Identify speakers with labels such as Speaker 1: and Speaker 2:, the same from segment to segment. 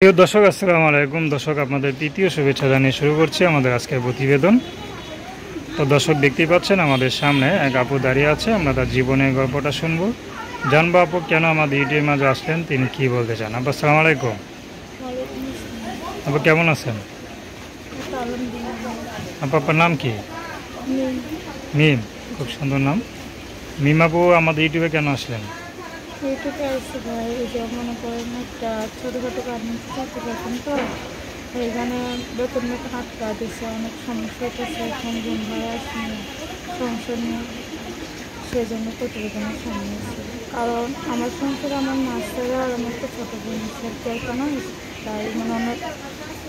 Speaker 1: প্রিয় দর্শক, আসসালামু আলাইকুম। দর্শক, আপনাদের তৃতীয় শুভেচ্ছা জানিয়ে শুরু করছি আমাদের আজকের প্রতিবেদন। তো দর্শক, দেখতেই পাচ্ছেন আমাদের সামনে এক আপু দাঁড়িয়ে আছে। আমরা তার জীবনের গল্পটা শুনবো, জানবো আপু কেন আমাদের ইউটিউবের মাঝে আসলেন, তিনি কি বলতে চান। আপু আসসালামু আলাইকুম। আপু কেমন আছেন? আপু আপনার নাম কি? মিম, খুব সুন্দর নাম। মিম আপু আমাদের ইউটিউবে কেন আসলেন?
Speaker 2: ইউটিউবে আসছে ভাই, এই যে মনে করেন একটা ছোটোখাটো গার্মেন্টস চাকরি করছেন, তো এখানে বেতন আটকা দিচ্ছে, অনেক সমস্যা হতেছে, এখন ঘুম ভাড়া আসেনি, সংসার নিয়ে, সেই জন্য প্রতিবেদনের সামনে আসছে। কারণ আমার সংসারে আমার মাস্টার আর আমার তো ছোটো বোন কেউ নয়, তাই মানে অনেক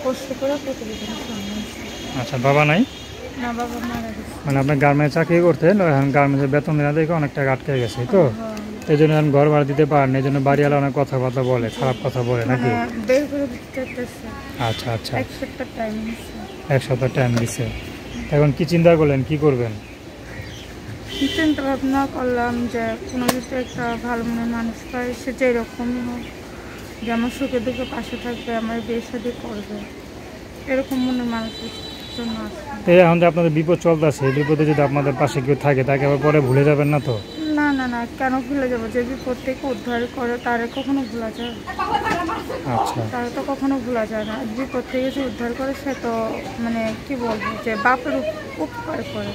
Speaker 2: কষ্ট করে প্রতিবেদনের সামনে আসছে।
Speaker 1: আচ্ছা, বাবা নাই?
Speaker 2: না, বাবা মারা গেছে।
Speaker 1: মানে আপনি গার্মেন্টস চাকরি করতেন, এখন গার্মেন্টসের বেতন দেওয়া দেখে অনেক টাকা আটকে গেছে, তো এই জন্য এখন ঘর ভাড়া দিতে পারেন, এই জন্য বাড়িওয়ালা অনেক কথাবার্তা বলে, খারাপ কথা বলে নাকি?
Speaker 2: বের করে দিতে চাইতেছে।
Speaker 1: আচ্ছা আচ্ছা,
Speaker 2: এক সপ্তাহ টাইম নিচ্ছে।
Speaker 1: এক সপ্তাহ টাইম দিছে। এখন কি চিন্তা করলেন, কি করবেন?
Speaker 2: চিন্তা ভাবনা করলাম যে কোনো যদি একটা ভালো মনের মানুষ পাই, সে যেরকমই হোক, যে আমার সুখে দুঃখে পাশে থাকবে, আমার বিয়ে শাদী করবে, এরকম মনের মানুষের জন্য আসবে।
Speaker 1: এই এখন যে আপনাদের বিপদ চলতেছে, এই বিপদে যদি আপনাদের পাশে কেউ থাকে, তাকে আবার পরে ভুলে যাবেন না তো?
Speaker 2: না না না, কেন ভুলে যাবো? যে বিপদ থেকে উদ্ধার করে তারে কখনো ভোলা যায়?
Speaker 1: আচ্ছা,
Speaker 2: তারা তো কখনো ভোলা যায় না। বিপদ থেকে যে উদ্ধার করে, সে তো মানে কি বলবো, যে বাপের উপকার করে।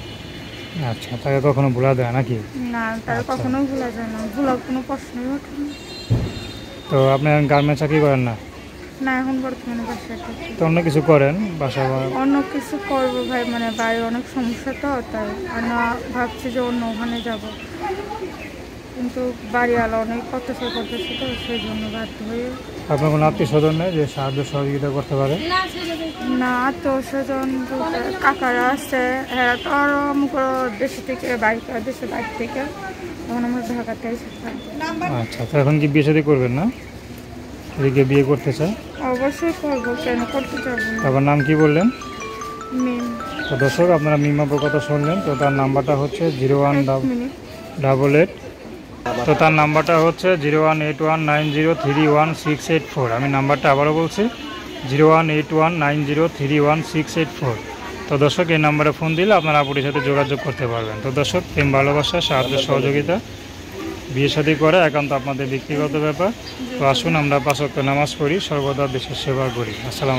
Speaker 1: আচ্ছা, তাকে কখনো ভোলা দেয় নাকি?
Speaker 2: না, তারা কখনো ভোলা যায় না, ভোলার কোনো প্রশ্নই ওঠে না।
Speaker 1: তো আপনি এখন গার্মেন্টস চাকরি করেন না?
Speaker 2: না, এখন বর্তমানে বাসায় থাকি।
Speaker 1: তো অন্য কিছু করেন বাসা?
Speaker 2: অন্য কিছু করবো ভাই, মানে বাইরে অনেক সমস্যা, তো তাই না ভাবছি যে অন্য ওখানে যাব, কিন্তু বাড়িওয়ালা অনেক অত্যাচার করতেছে, তো সেই জন্য বাধ্য হয়ে।
Speaker 1: আপনার কোনো আত্মীয় স্বজন নেই যে সাহায্য সহযোগিতা করতে পারে?
Speaker 2: না, আত্মীয় স্বজন কাকারা আছে, হ্যাঁ, তো আরও দেশ থেকে দেশের বাইরে থেকে, তখন আমরা ঢাকাতে এসেছিলাম।
Speaker 1: আচ্ছা, তো এখন কি বিয়ে শাদী করবেন না? এদিকে বিয়ে করতে চায়?
Speaker 2: অবশ্যই করবো, কেন করতে যাবো না।
Speaker 1: আপনার নাম কি বললেন?
Speaker 2: মেন।
Speaker 1: তো দর্শক, আপনারা মিমাপুর কথা শুনলেন। তো তার নাম্বারটা হচ্ছে
Speaker 2: 1 মিনিট।
Speaker 1: তো তার নাম্বারটা হচ্ছে 0181903164। আমি নাম্বারটা আবারও বলছি, 0181903164। তো দর্শক, এই নাম্বারে ফোন দিলে আপনারা আপুটির সাথে যোগাযোগ করতে পারবেন। তো দর্শক, প্রেম ভালোবাসা সাহায্য সহযোগিতা বিয়ে শাদী করা একান্ত আপনাদের ব্যক্তিগত ব্যাপার। তো আসুন আমরা 5 ওয়াক্ত নামাজ পড়ি, সর্বদা দেশের সেবা করি। আসসালাম।